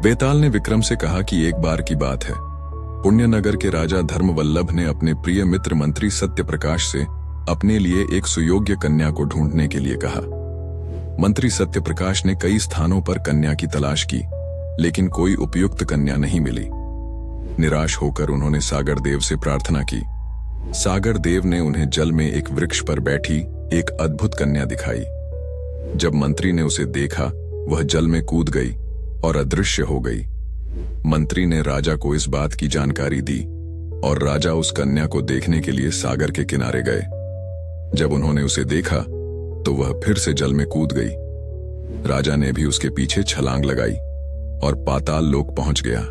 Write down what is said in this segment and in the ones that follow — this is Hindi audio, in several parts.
वेताल ने विक्रम से कहा कि एक बार की बात है, पुण्यनगर के राजा धर्मवल्लभ ने अपने प्रिय मित्र मंत्री सत्यप्रकाश से अपने लिए एक सुयोग्य कन्या को ढूंढने के लिए कहा। मंत्री सत्यप्रकाश ने कई स्थानों पर कन्या की तलाश की, लेकिन कोई उपयुक्त कन्या नहीं मिली। निराश होकर उन्होंने सागर देव से प्रार्थना की। सागर देव ने उन्हें जल में एक वृक्ष पर बैठी एक अद्भुत कन्या दिखाई। जब मंत्री ने उसे देखा, वह जल में कूद गई और अदृश्य हो गई। मंत्री ने राजा को इस बात की जानकारी दी और राजा उस कन्या को देखने के लिए सागर के किनारे गए। जब उन्होंने उसे देखा तो वह फिर से जल में कूद गई। राजा ने भी उसके पीछे छलांग लगाई और पाताल लोक पहुंच गया।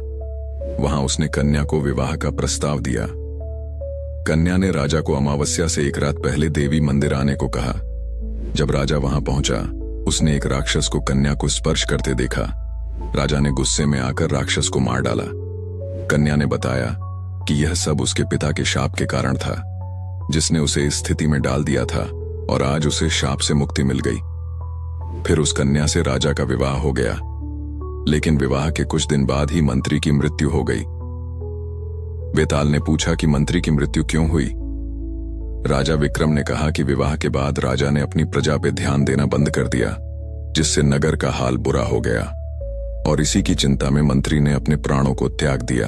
वहां उसने कन्या को विवाह का प्रस्ताव दिया। कन्या ने राजा को अमावस्या से एक रात पहले देवी मंदिर आने को कहा। जब राजा वहां पहुंचा, उसने एक राक्षस को कन्या को स्पर्श करते देखा। राजा ने गुस्से में आकर राक्षस को मार डाला। कन्या ने बताया कि यह सब उसके पिता के शाप के कारण था, जिसने उसे इस स्थिति में डाल दिया था, और आज उसे शाप से मुक्ति मिल गई। फिर उस कन्या से राजा का विवाह हो गया, लेकिन विवाह के कुछ दिन बाद ही मंत्री की मृत्यु हो गई। वेताल ने पूछा कि मंत्री की मृत्यु क्यों हुई। राजा विक्रम ने कहा कि विवाह के बाद राजा ने अपनी प्रजा पे ध्यान देना बंद कर दिया, जिससे नगर का हाल बुरा हो गया, और इसी की चिंता में मंत्री ने अपने प्राणों को त्याग दिया।